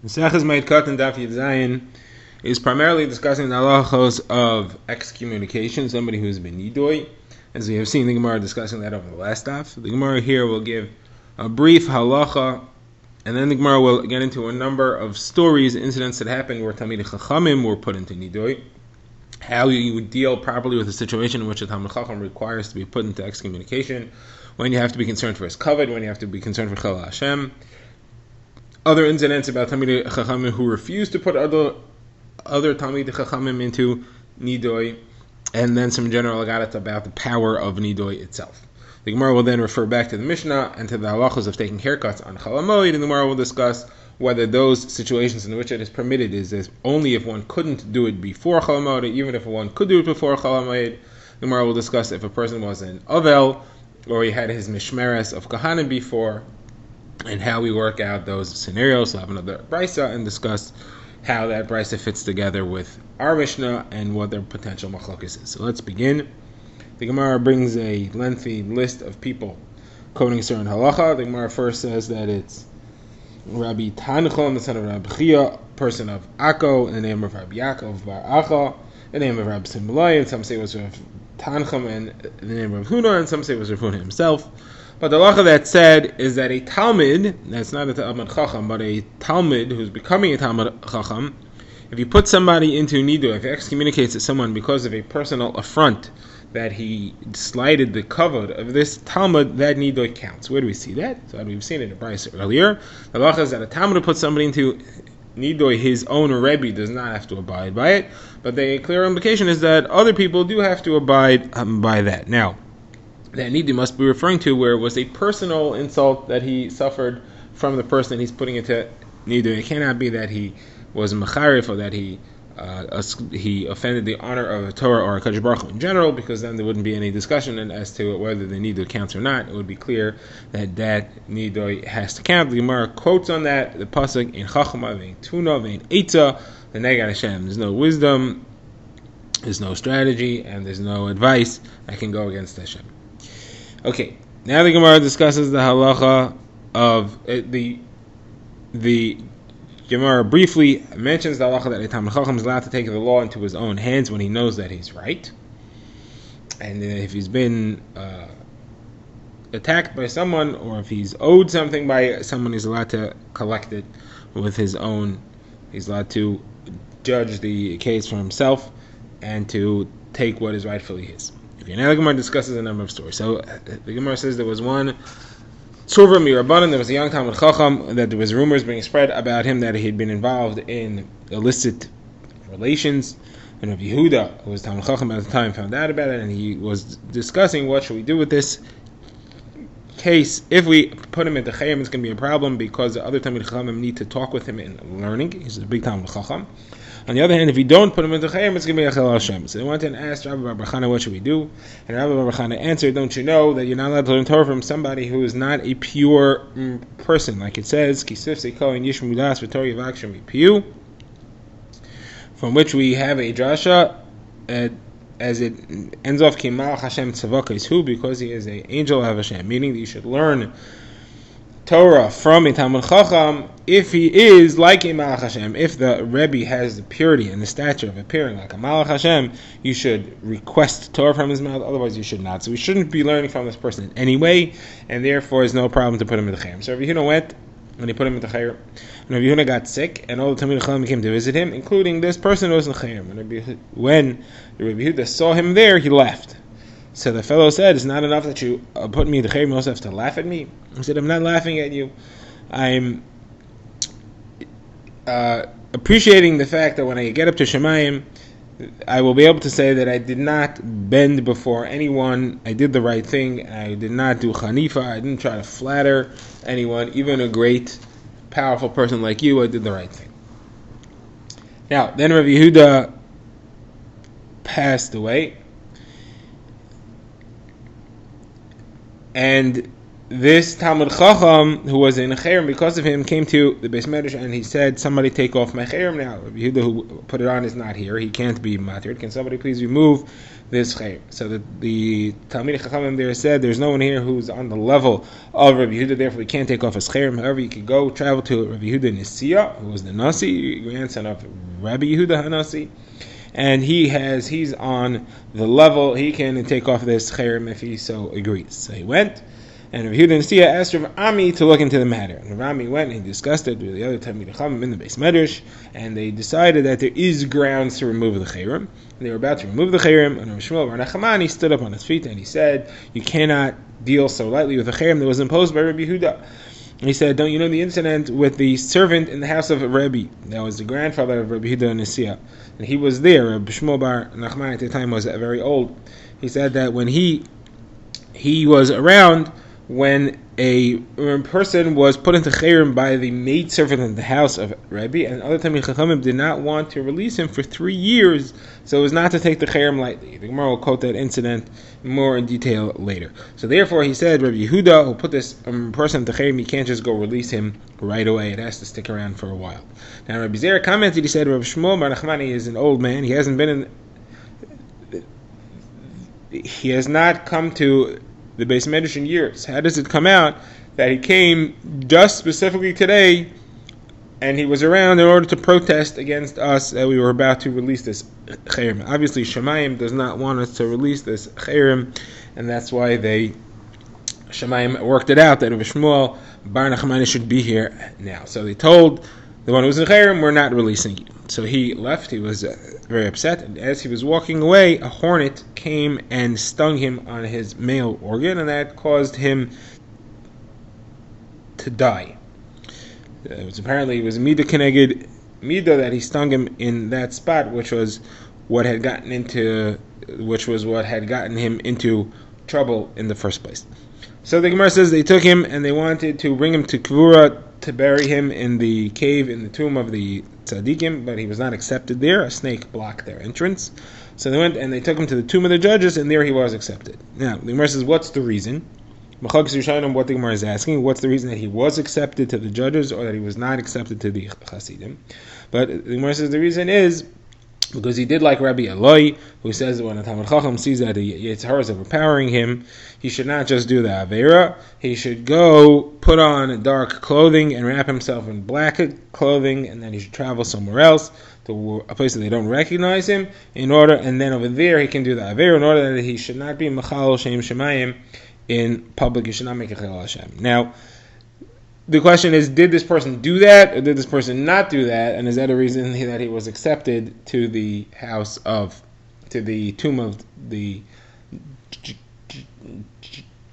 Moed Katan Daf is primarily discussing the halachos of excommunication, somebody who's been nidoi. As we have seen the Gemara discussing that over the last daf. The Gemara here will give a brief halacha, and then the Gemara will get into a number of stories, incidents that happened where Talmidei Chachamim were put into nidoi, how you would deal properly with a situation in which a Talmid Chacham requires to be put into excommunication, when you have to be concerned for his kavod, when you have to be concerned for Chil Hashem. Other incidents about Talmidei Chachamim who refused to put other Talmidei Chachamim into nidoi, and then some general agadat about the power of nidoi itself. The Gemara will then refer back to the Mishnah and to the halachos of taking haircuts on Chol Hamoed, and the Gemara will discuss whether those situations in which it is permitted is only if one couldn't do it before Chol Hamoed, even if one could do it before Chol Hamoed. The Gemara will discuss if a person was an Avel, or he had his Mishmeres of Kahanim before, and how we work out those scenarios. So have another brisa and discuss how that brisa fits together with our Mishnah and what their potential machlokes is. So let's begin. The Gemara brings a lengthy list of people quoting a certain halacha. The Gemara first says that it's Rabbi Tanchon, the son of Rabbi Chia, person of Akko, in the name of Rabbi Yaakov bar Acha, in the name of Rabbi Simulai, and some say it was Rabbi Tanchon, and in the name of Huna, and some say it was Rabbi Huna himself. But the halacha that said is that a Talmud, that's not a Talmud Chacham, but a Talmud who's becoming a Talmud Chacham, if you put somebody into nidui, if he excommunicates to someone because of a personal affront, that he slighted the kavod of this Talmud, that nidui counts. Where do we see that? So we've seen it in the brisa earlier. The halacha is that a Talmud puts somebody into nidui, his own Rebbe does not have to abide by it, but the clear implication is that other people do have to abide by that. Now, that nidui must be referring to where it was a personal insult that he suffered from the person he's putting into nidui. It cannot be that he was mecharif or that he offended the honor of a Torah or a Kadosh Baruch Hu in general, because then there wouldn't be any discussion as to whether the nidui counts or not. It would be clear that nidui has to count. The Gemara quotes on that the pasuk in Chachma vein Tuna vein Eitza, the Negad Hashem. There's no wisdom, there's no strategy, and there's no advice that can go against Hashem. Okay, now the Gemara discusses the halacha of the Gemara briefly mentions the halacha that a Talmid Chacham is allowed to take the law into his own hands when he knows that he's right, and if he's been attacked by someone, or if he's owed something by someone, he's allowed to collect it with his own. He's allowed to judge the case for himself and to take what is rightfully his. Now the Gemara discusses a number of stories. So the Gemara says there was one Tzurva Mirabanan, there was a young Talmid Chacham, that there was rumors being spread about him that he had been involved in illicit relations, and Rabbi Yehuda, who was Talmid Chacham at the time, found out about it, and he was discussing what should we do with this case. If we put him into Chayim, it's going to be a problem because the other Talmid Chachamim need to talk with him in learning. He's a big Talmid Chacham. On the other hand, if you don't put him into Chayim, it's going to be a Chil Hashem. So they went and asked Rabbi Bar Chana, what should we do? And Rabbi Bar Chana answered, don't you know that you're not allowed to learn Torah from somebody who is not a pure person? Like it says, Kisif Seiko and Yishmu Das V'Torah Yivak Shem Piyu, from which we have a drasha, as it ends off, Kimal Hashem Tzavaka is who, because he is an angel of Hashem, meaning that you should learn Torah from a Talmid Chacham if he is like a Malach Hashem. If the Rebbe has the purity and the stature of appearing like a Malach Hashem, you should request Torah from his mouth, otherwise you should not. So we shouldn't be learning from this person in any way, and therefore there's no problem to put him in the Chayim. So Rabbi Yehuda went, and he put him in the Chayim, and Rabbi Yehuda got sick, and all the Talmidei Chachamim came to visit him, including this person who was in the Chayim. And when Rabbi Yehuda saw him there, he left. So the fellow said, it's not enough that you put me in the Chayim, you also have to laugh at me. He said, I'm not laughing at you. I'm appreciating the fact that when I get up to Shemayim, I will be able to say that I did not bend before anyone. I did the right thing. I did not do Chanifa. I didn't try to flatter anyone, even a great, powerful person like you. I did the right thing. Now, then Rabbi Yehuda passed away. And this Talmud Chacham, who was in Cherem, because of him, came to the Beis Medrash and he said, somebody take off my Cherem now. Rabbi Yehuda, who put it on, is not here. He can't be matir. Can somebody please remove this Cherem? So the Talmid Chachamim there said, there's no one here who's on the level of Rabbi Yehuda, therefore he can't take off his Cherem. However, you could go travel to Rabbi Yehuda Nisiya, who was the Nasi, grandson of Rabbi Yehuda HaNasi. And he's on the level, he can take off this Cherem if he so agrees. So he went, and Rabbi Yehuda Nisiya asked Rav Ami to look into the matter. And Rav Ami went and he discussed it with the other Talmidei Chachamim in the Beis Medrash, and they decided that there is grounds to remove the Cherem. And they were about to remove the Cherem, and Rav Shmuel Bar Nachman stood up on his feet and he said, you cannot deal so lightly with the Cherem that was imposed by Rabbi Yehuda. He said, don't you know the incident with the servant in the house of Rabbi? That was the grandfather of Rabbi Yehuda Nisiya. And he was there. Rabbi Shmuel Bar Nachman at the time was very old. He said that when he was around, when a person was put into Cherem by the maidservant in the house of Rabbi, and other Talmidei Chachamim did not want to release him for 3 years, so it was not to take the Cherem lightly. The Gemara will quote that incident more in detail later. So therefore he said, Rabbi Yehuda, who put this person into Cherem, you can't just go release him right away. It has to stick around for a while. Now Rabbi Zera commented, he said, Rabbi Shmuel Bar Nachmani is an old man. He has not come to the Beis Medrash in years. How does it come out that he came just specifically today and he was around in order to protest against us that we were about to release this Cherem? Obviously Shemayim does not want us to release this Cherem, and that's why Shemayim worked it out that Rabbi Shmuel Bar Nachmani should be here now. So they told the one who was in Cherem, we're not releasing you. So he left. He was very upset, and as he was walking away, a hornet came and stung him on his male organ, and that caused him to die. It was apparently Midah Keneged Midah that he stung him in that spot, which was what had gotten him into trouble in the first place. So the Gemara says they took him and they wanted to bring him to Kvura to bury him in the cave in the tomb of the tzaddikim, but he was not accepted there. A snake blocked their entrance. So they went and they took him to the tomb of the judges, and there he was accepted. Now, the Gemara says, what's the reason? What the Gemara is asking, what's the reason that he was accepted to the judges or that he was not accepted to the Hasidim? But the Gemara says the reason is because he did like Rabbi Eloi, who says that when a Talmid Chacham sees that the Yetzer Hara is overpowering him, he should not just do the Avera, he should go put on dark clothing and wrap himself in black clothing, and then he should travel somewhere else to a place that they don't recognize him, and then over there he can do the Avera in order that he should not be Machal Shem Shemayim in public. He should not make a Chilul Hashem. Now, the question is, did this person do that, or did this person not do that, and is that a reason that he was accepted to the tomb of the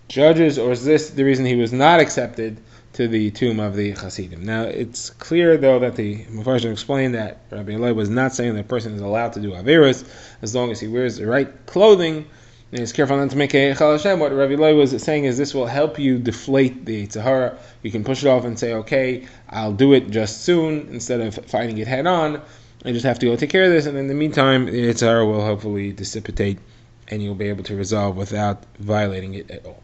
judges, or is this the reason he was not accepted to the tomb of the Hasidim? Now, it's clear, though, that the Mefarshim explained that Rabbi Eloi was not saying that a person is allowed to do Averos as long as he wears the right clothing, and he's careful not to make a Chilul Hashem. What Rabbi Eloi was saying is this will help you deflate the Yetzer Hara. You can push it off and say, okay, I'll do it just soon, instead of fighting it head on. I just have to go take care of this, and in the meantime, the Yetzer Hara will hopefully dissipate, and you'll be able to resolve without violating it at all.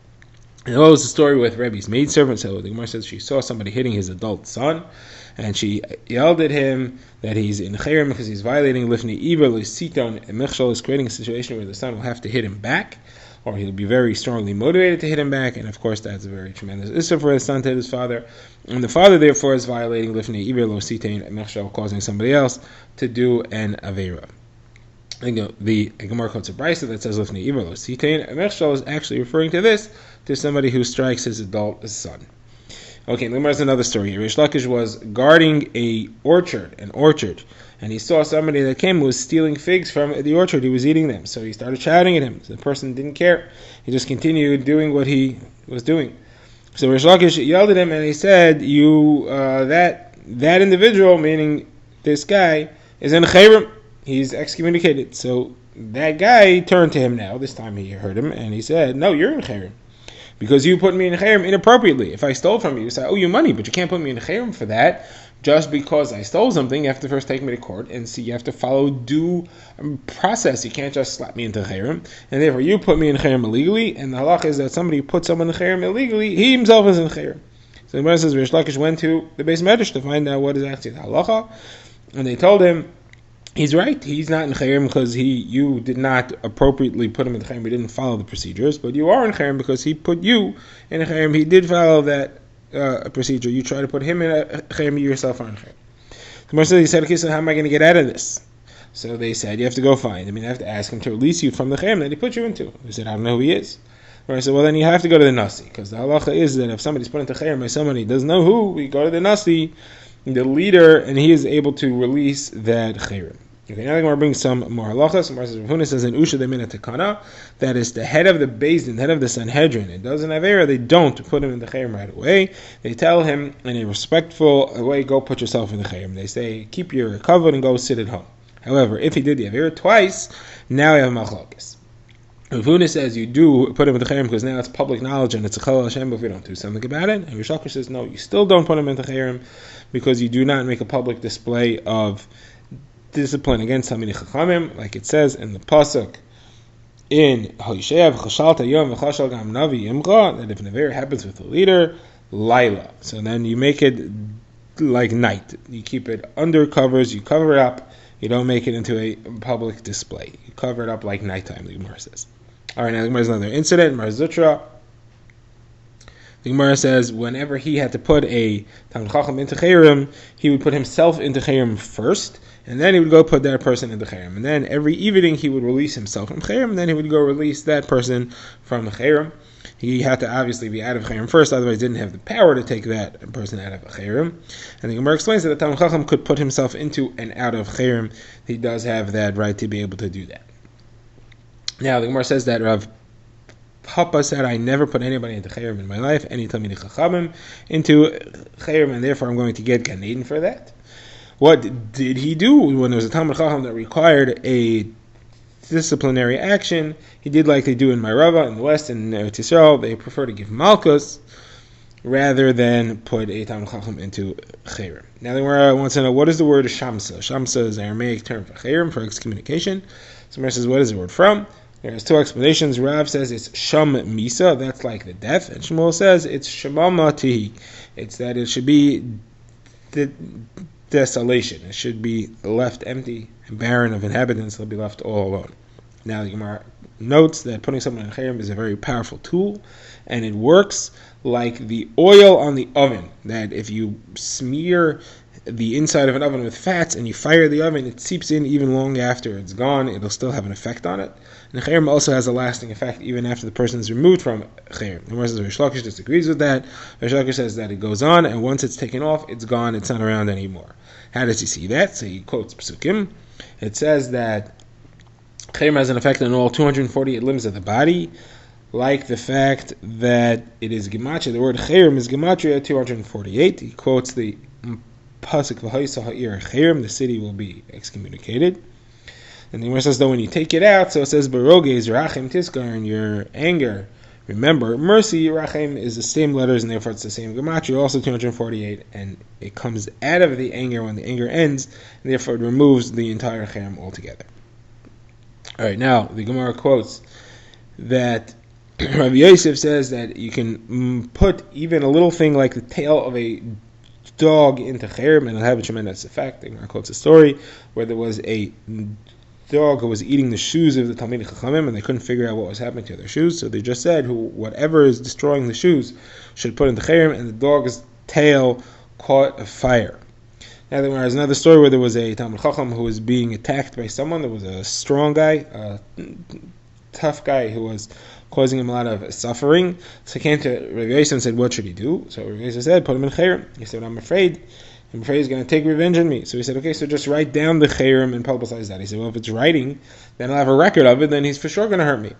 And what was the story with Rebbe's maidservant? So the Gemara says she saw somebody hitting his adult son, and she yelled at him that he's in Cherem because he's violating Lifnei Iber L'Siton, and Michshol is creating a situation where the son will have to hit him back, or he'll be very strongly motivated to hit him back, and of course that's a very tremendous issue for the son to hit his father, and the father therefore is violating Lifnei Iber L'Siton, and Michshol causing somebody else to do an Avera. The Gemara quotes a brisa that says Lifnei Iber L'Siton, and Michshol is actually referring to this, to somebody who strikes his adult son. Okay, there's another story. Rish Lakish was guarding an orchard, and he saw somebody that came who was stealing figs from the orchard. He was eating them, so he started shouting at him. So the person didn't care. He just continued doing what he was doing. So Rish Lakish yelled at him, and he said, that individual, meaning this guy, is in Cherem. He's excommunicated. So that guy turned to him now. This time he heard him, and he said, no, you're in Cherem, because you put me in Cherem inappropriately. If I stole from you, so I owe you money, but you can't put me in Cherem for that, Just because I stole something, you have to first take me to court and see. You have to follow due process. You can't just slap me into chayrim, and therefore you put me in chayrim illegally. And the halach is that somebody who puts someone in chayrim illegally, he himself is in chayrim. So the Gemara says Rish Lakish went to the Beis Medrash to find out what is actually the halacha, and they told him he's right. He's not in chayrim because you did not appropriately put him in chayrim. He didn't follow the procedures, but you are in chayrim because he put you in chayrim. He did follow that procedure. You try to put him in a chayrim, you yourself are in chayrim. The Gemara says, he said, okay, so how am I going to get out of this? So they said, you have to go find him. I have to ask him to release you from the chayrim that he put you into. He said, I don't know who he is. I said, well, then you have to go to the Nasi, because the halacha is that if somebody's put into chayrim by somebody who doesn't know who, we go to the Nasi, the leader, and he is able to release that chayrim. Okay, now I'm going to bring some more halachas. Some Rav says in Usha Demina Tekana, that is the head of the Beis Din, head of the Sanhedrin. It doesn't have error. They don't put him in the chayrim right away. They tell him in a respectful way, go put yourself in the chayrim. They say, keep your covered and go sit at home. However, if he did the avera twice, now we have machlokes. Rav Huna says you do put him in the chayrim because now it's public knowledge and it's a chalal Hashem if we don't do something about it. And Rish Lakish says no, you still don't put him in the chayrim because you do not make a public display of discipline against Talmidei Chachamim, like it says in the pasuk in Hoishev Chashalta Yom V'Chashal Gam Navi Imcha, that if an avera happens with the leader, Laila. So then you make it like night. You keep it under covers. You cover it up. You don't make it into a public display. You cover it up like nighttime. The Gemara says. All right, now the Gemara has another incident. Mar Zutra. The Gemara says whenever he had to put a Talmid Chacham into chayrim, he would put himself into chayrim first, and then he would go put that person into chayrim. And then every evening he would release himself from chayrim, and then he would go release that person from the chayrim. He had to obviously be out of chayrim first, otherwise he didn't have the power to take that person out of chayrim. And the Gemara explains that the Talmid Chacham could put himself into and out of chayrim. He does have that right to be able to do that. Now the Gemara says that Rav Papa said, I never put anybody into chayrim in my life, any Talmidei Chachamim into chayrim, and therefore I'm going to get Gan Eden for that. What did he do when there was a Talmid Chacham that required a disciplinary action? He did like they do in Mayrava in the West and in Eretz Yisrael. They prefer to give Malkus rather than put a Talmid Chacham into chayrim. Now the Gemara wants to know, what is the word Shamsa? Shamsa is an Aramaic term for chayrim, for excommunication. So Gemara says, what is the word from? There's two explanations. Rav says it's Sham Misa, that's like the death, and Shmuel says it's Shemama Tihi. It's that it should be desolation. It should be left empty and barren of inhabitants. They'll be left all alone. Now the Gemara notes that putting someone in chayrim is a very powerful tool, and it works like the oil on the oven, that if you smear the inside of an oven with fats and you fire the oven, it seeps in even long after it's gone. It'll still have an effect on it. And chayrim also has a lasting effect even after the person is removed from chayrim. The Rish Lakish disagrees with that. Rish Lakish says that it goes on, and once it's taken off, it's gone. It's not around anymore. How does he see that? So he quotes Psukim. It says that chayrim has an effect on all 248 limbs of the body, like the fact that it is gematria. The word chayrim is gematria 248. He quotes the pasuk v'ha'isa ha'ir chayrim, the city will be excommunicated. And the Gemara says, though, when you take it out, so it says, Baroges, Rachem, Tiskar, and your anger. Remember, mercy, Rachem, is the same letters, and therefore it's the same gematria, also 248, and it comes out of the anger when the anger ends, and therefore it removes the entire chayrim altogether. Alright, now, the Gemara quotes that Rabbi Yosef says that you can put even a little thing like the tail of a dog into chayrim, and it'll have a tremendous effect. The Gemara quotes a story where there was a dog who was eating the shoes of the Talmidei Chachamim, and they couldn't figure out what was happening to their shoes, so they just said, whatever is destroying the shoes should put in the chayrim, and the dog's tail caught fire. Now there was another story where there was a Talmid Chacham who was being attacked by someone. There was a strong guy, a tough guy who was causing him a lot of suffering. So he came to Rabbi Yosef and said, what should he do? So Rabbi Yosef said, put him in chayrim. He said, I'm afraid he's going to take revenge on me. So he said, okay, so just write down the chayrim and publicize that. He said, well, if it's writing, then I'll have a record of it, then he's for sure going to hurt me.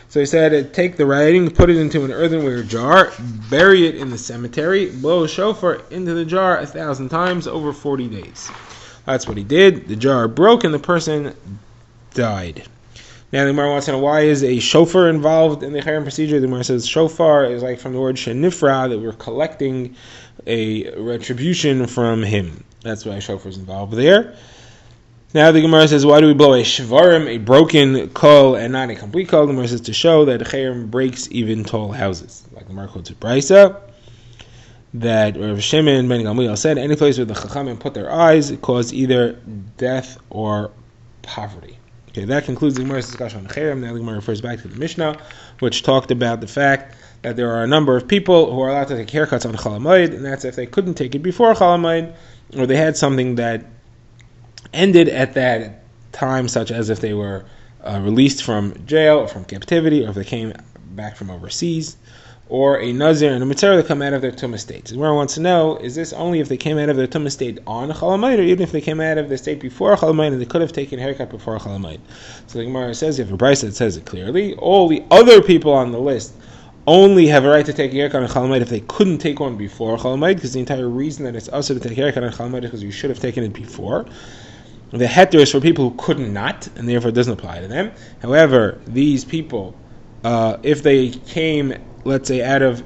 So he said, take the writing, put it into an earthenware jar, bury it in the cemetery, blow a shofar into the jar 1,000 times over 40 days. That's what he did. The jar broke and the person died. Now the Gemara wants to know, why is a shofar involved in the Cherem procedure? The Gemara says shofar is like from the word shenifra, that we're collecting a retribution from him. That's why shofar is involved there. Now the Gemara says, why do we blow a shvarim, a broken kol, and not a complete kol? The Gemara says to show that the Cherem breaks even tall houses. Like the Gemara quotes a brisa that Rav Shimon ben Gamliel said, any place where the Chachamim put their eyes, it caused either death or poverty. Okay, that concludes the Gemara's discussion on Cherem. Now the Gemara refers back to the Mishnah, which talked about the fact that there are a number of people who are allowed to take haircuts on Chol HaMoed, and that's if they couldn't take it before Chol HaMoed, or they had something that ended at that time, such as if they were released from jail or from captivity, or if they came back from overseas, or a Nazir and a Mitzvah that come out of their Tumah state. So the Gemara wants to know, is this only if they came out of their Tumah state on Chol HaMoed, or even if they came out of the state before Chol HaMoed and they could have taken a haircut before Chol HaMoed? So the Gemara says, you have a brisa that says it clearly, all the other people on the list only have a right to take a haircut on Chol HaMoed if they couldn't take one before Chol HaMoed, because the entire reason that it's also to take a haircut on Chol HaMoed is because you should have taken it before. The heter is for people who could not, and therefore it doesn't apply to them. However, these people, if they came, let's say, out of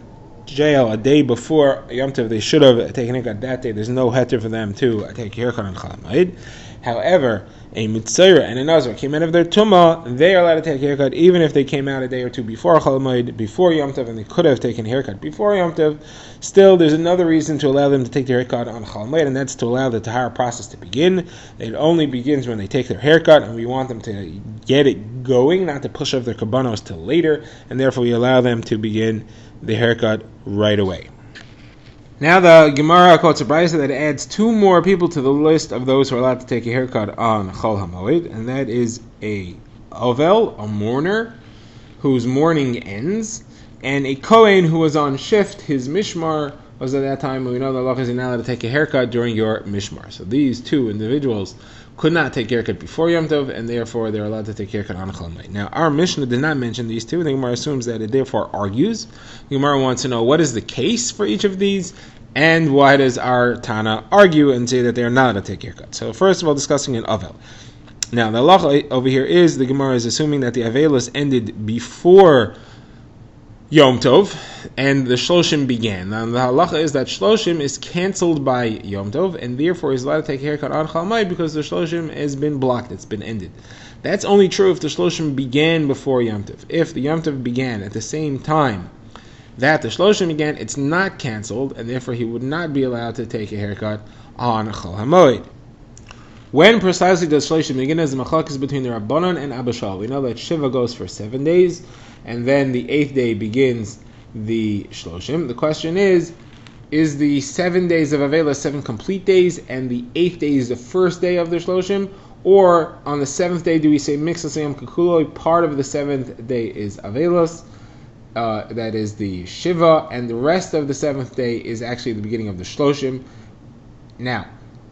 jail a day before Yom Tov, they should have taken a haircut that day. There's no heter for them to take a haircut on Chol HaMoed. However, a Mitzvah and a Nazir came out of their Tumah, they are allowed to take a haircut even if they came out a day or two before Chol HaMoed, before Yom Tov, and they could have taken a haircut before Yom Tov. Still, there's another reason to allow them to take their haircut on Chol HaMoed, and that's to allow the Tahara process to begin. It only begins when they take their haircut, and we want them to get it going, not to push off their kabbanos till later, and therefore we allow them to begin the haircut right away. Now the Gemara quotes a brisa that adds two more people to the list of those who are allowed to take a haircut on Chol HaMoed, and that is a Ovel, a mourner, whose mourning ends, and a Kohen who was on shift. His mishmar was at that time, we know the law is you're not allowed to take a haircut during your mishmar. So these two individuals could not take a haircut before Yom Tov, and therefore they're allowed to take a haircut on Chol HaMoed. Now, our Mishnah did not mention these two. The Gemara assumes that it therefore argues. The Gemara wants to know, what is the case for each of these, and why does our Tana argue and say that they are not allowed to take a haircut? So first of all, discussing an Avel. Now, the halacha over here is, the Gemara is assuming that the Avelis ended before Yom Tov, and the Shloshim began. Now, the halacha is that Shloshim is cancelled by Yom Tov, and therefore is allowed to take a haircut on Chol HaMoed because the Shloshim has been blocked, it's been ended. That's only true if the Shloshim began before Yom Tov. If the Yom Tov began at the same time that the Shloshim began, it's not cancelled, and therefore he would not be allowed to take a haircut on Chol HaMoed. When precisely does Shloshim begin? As the machlokes between the Rabbanon and Abba Shaul. We know that Shiva goes for 7 days, and then the 8th day begins the Shloshim. The question is the 7 days of Avela 7 complete days, and the 8th day is the first day of the Shloshim? Or on the 7th day do we say Mixas Yom Kukuloi, part of the 7th day is Avelos, that is the Shiva, and the rest of the 7th day is actually the beginning of the Shloshim. Now,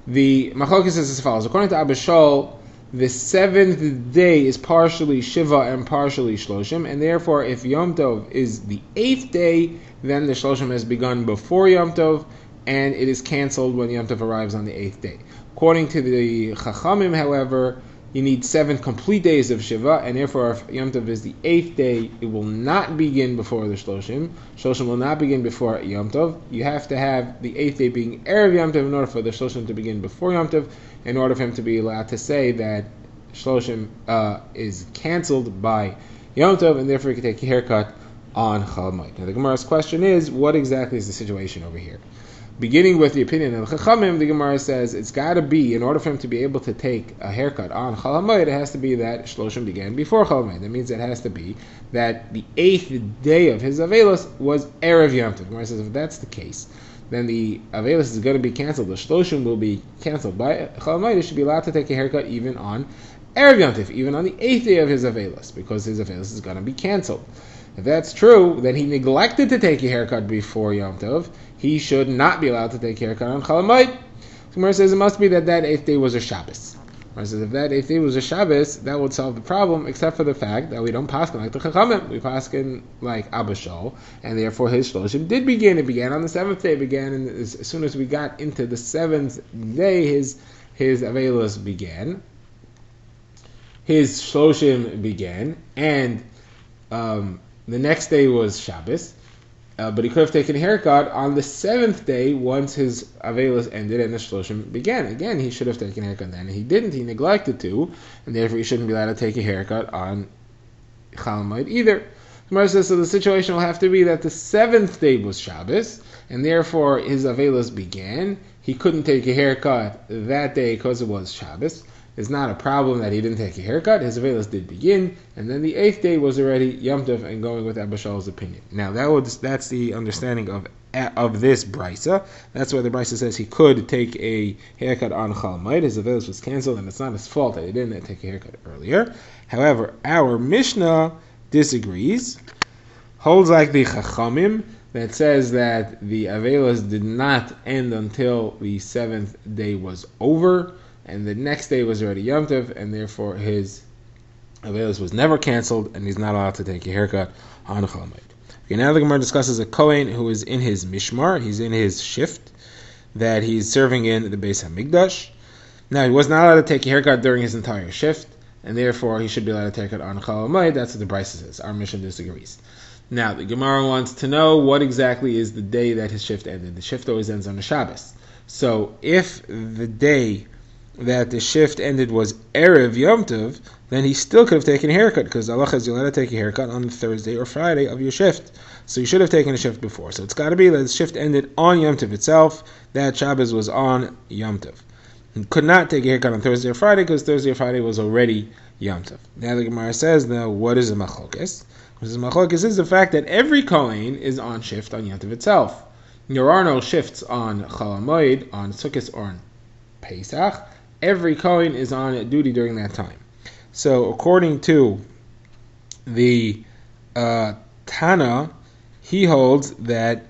the machlokes is as follows. According to Abba Shaul, the 7th day is partially Shiva and partially Shloshim, and therefore if Yom Tov is the 8th day, then the Shloshim has begun before Yom Tov, and it is cancelled when Yom Tov arrives on the 8th day. According to the Chachamim, however, you need 7 complete days of Shiva, and therefore if Yom Tov is the 8th day, it will not begin before the Shloshim. Shloshim will not begin before Yom Tov. You have to have the 8th day being Erev Yom Tov in order for the Shloshim to begin before Yom Tov, in order for him to be allowed to say that Shloshim is cancelled by Yom Tov, and therefore he can take a haircut on Chol HaMoed. Now the Gemara's question is, what exactly is the situation over here? Beginning with the opinion of the Chachamim, the Gemara says it's got to be, in order for him to be able to take a haircut on Chol HaMoed, it has to be that Shloshim began before Chol HaMoed. That means it has to be that the 8th day of his Avelos was Erev Yom Tov. The Gemara says if that's the case, then the Avelos is going to be cancelled. The Shloshim will be cancelled by Chol HaMoed. He should be allowed to take a haircut even on Erev Yom Tov, even on the 8th day of his Avelos, because his Avelos is going to be cancelled. If that's true, then he neglected to take a haircut before Yom Tov. He should not be allowed to take a haircut on Chol HaMoed. Gemara says it must be that 8th day was a Shabbos. Gemara says if that 8th day was a Shabbos, that would solve the problem, except for the fact that we don't paskin like the Chachamim. We paskin like Abba Shaul, and therefore his Shloshim did begin. It began on the 7th day. It began, and as soon as we got into the 7th day, his Avelos began. his shloshim began, and the next day was Shabbos, but he could have taken a haircut on the 7th day once his Avelis ended and the shloshim began. Again, he should have taken a haircut then, and he didn't. He neglected to, and therefore he shouldn't be allowed to take a haircut on Chol Moed either. Gemara says, so the situation will have to be that the 7th day was Shabbos, and therefore his Avelis began. He couldn't take a haircut that day because it was Shabbos. It's not a problem that he didn't take a haircut. His Avelis did begin, and then the 8th day was already Yom Tov, and going with Abba Shal's opinion. Now that's the understanding of this brisa. That's why the brisa says he could take a haircut on Chol Moed. His Avelis was canceled, and it's not his fault that he didn't take a haircut earlier. However, our Mishnah disagrees, holds like the Chachamim, that says that the Avelis did not end until the 7th day was over, and the next day was already Yom Tov, and therefore his Avelis was never canceled, and he's not allowed to take a haircut on Chol Moed. Okay, now the Gemara discusses a Kohen who is in his mishmar, he's in his shift, that he's serving in the Beis HaMikdash. Now, he was not allowed to take a haircut during his entire shift, and therefore he should be allowed to take it on Chol Moed. That's what the Brisa says. Our Mishnah disagrees. Now, the Gemara wants to know what exactly is the day that his shift ended. The shift always ends on a Shabbos. So, if the day that the shift ended was Erev Yom Tov, then he still could have taken a haircut, because Allah has you allowed to take a haircut on Thursday or Friday of your shift. So you should have taken a shift before. So it's got to be that the shift ended on Yom Tov itself, that Shabbos was on Yom Tov. He could not take a haircut on Thursday or Friday, because Thursday or Friday was already Yom Tov. Now the Gemara says, now what is a machlokes? What is a machlokes is the fact that every Kohen is on shift on Yom Tov itself. There are no shifts on Chol Moed, on Sukkot, or on Pesach. Every Kohen is on duty during that time. So according to the Tana, he holds that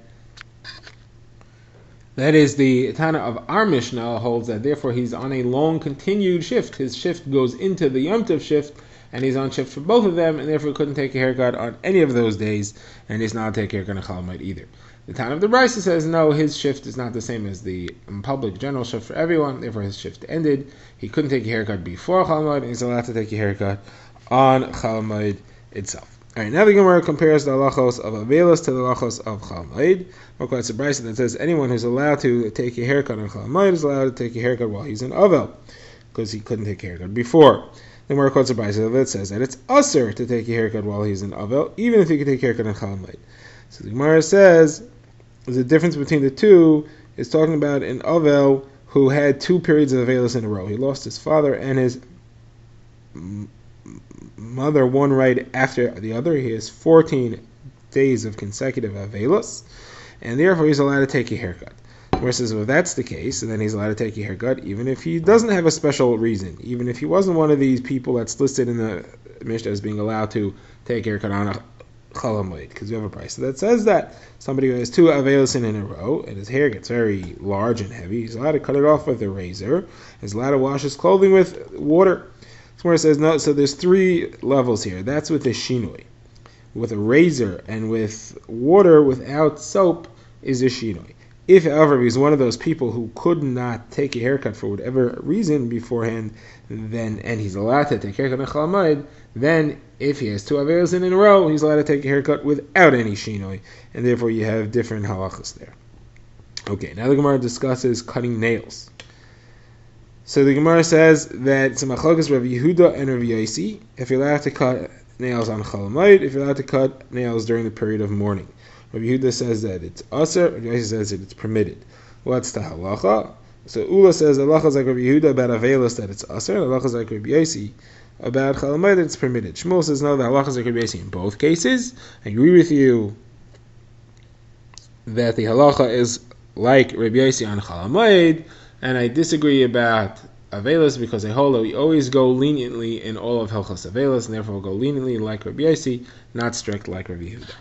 is the Tana of our Mishnah holds that therefore he's on a long continued shift. His shift goes into the Yom Tov shift, and he's on shift for both of them, and therefore couldn't take a haircut on any of those days, and he's not taking a haircut on Chol Moed either. The Tana of the Brisa says no, his shift is not the same as the public general shift for everyone, therefore his shift ended. He couldn't take a haircut before Chol Moed, and he's allowed to take a haircut on Chol Moed itself. Alright, now the Gemara compares the halachos of Avelis to the halachos of Chol Moed. Or quite a brisa that says anyone who's allowed to take a haircut on Chol Moed is allowed to take a haircut while he's in Avel, because he couldn't take a haircut before. The Gemara quotes a brisa that says that it's usher to take a haircut while he's in Avel, even if he could take a haircut on Chol Moed. So the Gemara says the difference between the two is talking about an Avel who had 2 periods of Avelis in a row. He lost his father and his mother one right after the other. He has 14 days of consecutive Avelis, and therefore he's allowed to take a haircut. Where it says, well, if that's the case, then he's allowed to take a haircut, even if he doesn't have a special reason, even if he wasn't one of these people that's listed in the Mishnah as being allowed to take a haircut on a Chol Moed, because we have a price that says that somebody who has 2 Avelis in a row, and his hair gets very large and heavy, he's allowed to cut it off with a razor, he's allowed to wash his clothing with water. Where it says no, so there's 3 levels here. That's with a shinui. With a razor and with water without soap is a shinui. If, however, he's one of those people who could not take a haircut for whatever reason beforehand, then and he's allowed to take a haircut on Chol Moed, then if he has 2 Avelis in a row, he's allowed to take a haircut without any shinui, and therefore you have different halachas there. Okay, now the Gemara discusses cutting nails. So the Gemara says that it's a machlokes Rav Yehuda and Rav Yosi, if you're allowed to cut nails on Chol Moed, if you're allowed to cut nails during the period of mourning. Rav Yehuda says that it's asur, Rav Yosi says that it's permitted. What's the halacha? So Ula says the halacha is like Rav Yehuda about Avelis that it's asur, and the halacha is like Rav Yosi about Chol Moed that it's permitted. Shmuel says no, the halacha is like Rav Yosi in both cases. I agree with you that the halacha is like Rav Yosi on Chol Moed, and I disagree about Avelis because I hold that we always go leniently in all of Hilchos Avelis, and therefore we'll go leniently like Rabbi Yosi, not strict like Rabbi Yehuda.